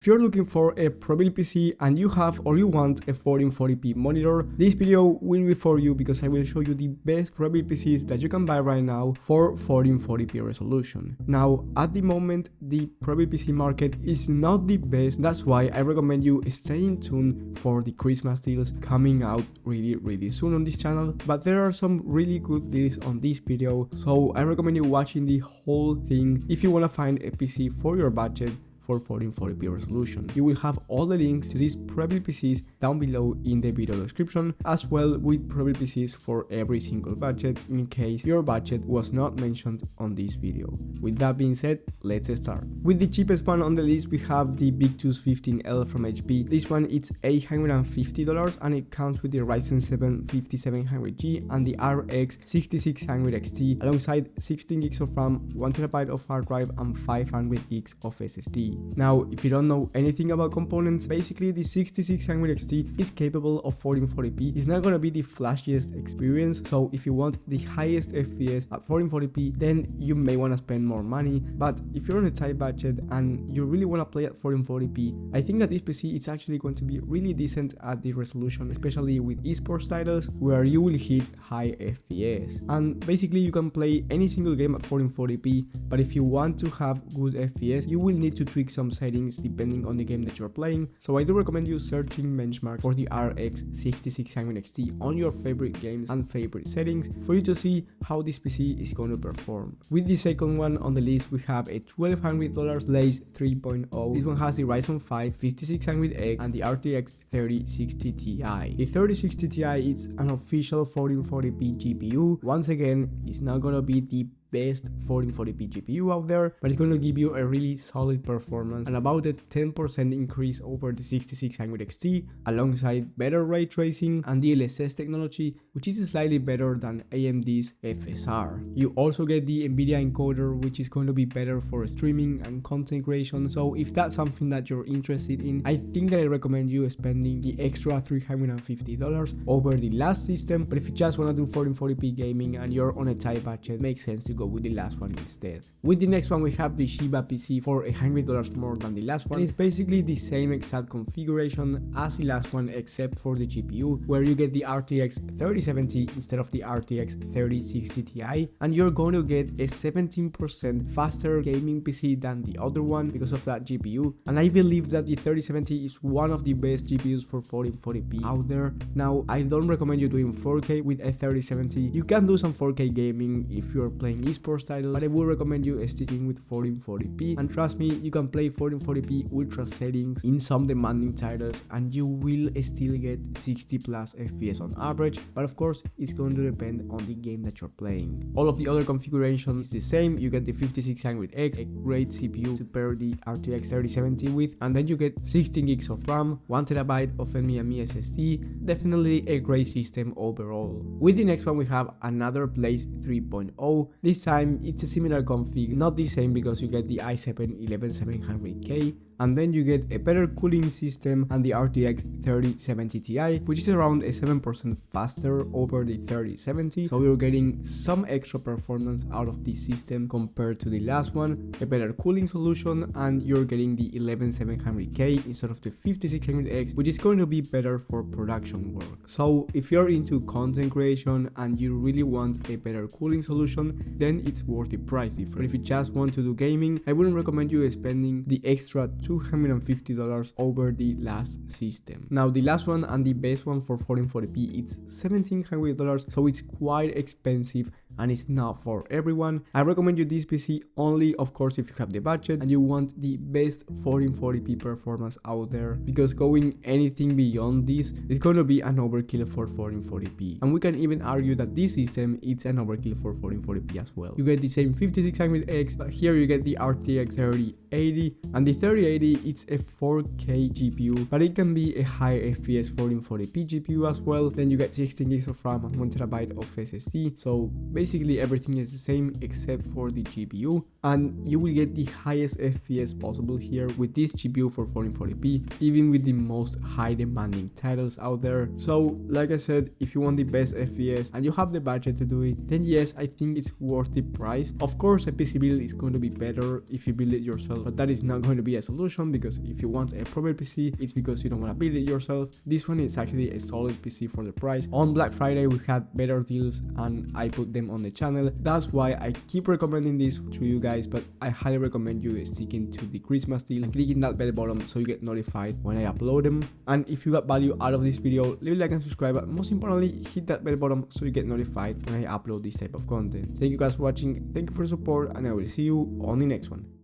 If you're looking for a Prebuilt PC and you have or you want a 1440p monitor, this video will be for you because I will show you the best Prebuilt PCs that you can buy right now for 1440p resolution. Now, at the moment, the Prebuilt PC market is not the best. That's why I recommend you staying tuned for the Christmas deals coming out really soon on this channel. But there are some really good deals on this video, so I recommend you watching the whole thing if you want to find a PC for your budget for 1440p resolution. You will have all the links to these Prebuilt PCs down below in the video description, as well with Prebuilt PCs for every single budget in case your budget was not mentioned on this video. With that being said, let's start. With the cheapest one on the list, we have the Victus 15L from HP. This one it's $850 and it comes with the Ryzen 7 5700G and the RX 6600 XT alongside 16 gigs of RAM, 1TB of hard drive and 500 gigs of SSD. Now, if you don't know anything about components, basically the 6600 XT is capable of 1440p. It's not gonna be the flashiest experience, so if you want the highest FPS at 1440p, then you may want to spend more money. But if you're on a tight budget and you really want to play at 1440p, I think that this PC is actually going to be really decent at the resolution, especially with esports titles where you will hit high FPS. And basically you can play any single game at 1440p, but if you want to have good FPS, you will need to tweak some settings depending on the game that you're playing. So I do recommend you searching benchmarks for the RX 6600 XT on your favorite games and favorite settings for you to see how this PC is going to perform. With the second one on the list, we have a $1200 Blaze 3.0. This one has the Ryzen 5 5600X and the RTX 3060 Ti. The 3060 Ti is an official 1440p GPU. Once again, it's not gonna be the best 1440p GPU out there, but it's going to give you a really solid performance and about a 10% increase over the 6600 XT alongside better ray tracing and DLSS technology, which is slightly better than AMD's FSR. You also get the NVIDIA encoder, which is going to be better for streaming and content creation, so if that's something that you're interested in, I think that I recommend you spending the extra $350 over the last system. But if you just want to do 1440p gaming and you're on a tight budget, makes sense to go with the last one instead. With the next one, we have the Shiba PC for $100 more than the last one. It's basically the same exact configuration as the last one except for the GPU, where you get the RTX 3070 instead of the RTX 3060 Ti, and you're going to get a 17% faster gaming PC than the other one because of that GPU. And I believe that the 3070 is one of the best GPUs for 1440p out there. Now, I don't recommend you doing 4K with a 3070. You can do some 4K gaming if you're playing esports titles, but I would recommend you sticking with 1440p, and trust me, you can play 1440p ultra settings in some demanding titles and you will still get 60 plus FPS on average, but of course it's going to depend on the game that you're playing. All of the other configurations is the same. You get the 5600X, a great CPU to pair the RTX 3070 with, and then you get 16 gigs of RAM, 1TB of NVMe SSD, definitely a great system overall. With the next one, we have another Blaze 3.0. This time it's a similar config, not the same because you get the i7 11700K, and then you get a better cooling system and the RTX 3070 Ti, which is around a 7% faster over the 3070, so you're getting some extra performance out of this system compared to the last one, a better cooling solution, and you're getting the 11700K instead of the 5600X, which is going to be better for production work. So if you're into content creation and you really want a better cooling solution, then it's worth the price difference. But if you just want to do gaming, I wouldn't recommend you spending the extra $250 over the last system. Now, the last one and the best one for 1440p, it's $1700, so it's quite expensive and it's not for everyone. I recommend you this PC only, of course, if you have the budget and you want the best 1440p performance out there, because going anything beyond this is going to be an overkill for 1440p. And we can even argue that this system is an overkill for 1440p as well. You get the same 5600X, but here you get the RTX 3080, and the 3080 it's a 4K GPU, but it can be a high FPS 1440p GPU as well. Then you get 16 gigs of RAM and 1TB of SSD, so basically basically everything is the same except for the GPU, and you will get the highest FPS possible here with this GPU for 1440p, even with the most high demanding titles out there. So like I said, if you want the best FPS and you have the budget to do it, then yes, I think it's worth the price. Of course, a PC build is going to be better if you build it yourself, but that is not going to be a solution, because if you want a Prebuilt PC, it's because you don't want to build it yourself. This one is actually a solid PC for the price. On Black Friday we had better deals and I put them on the channel. That's why I keep recommending this to you guys, but I highly recommend you sticking to the Christmas deals and clicking that bell button so you get notified when I upload them. And if you got value out of this video, leave a like and subscribe, but most importantly, hit that bell button so you get notified when I upload this type of content. Thank you guys for watching, thank you for the support, and I will see you on the next one.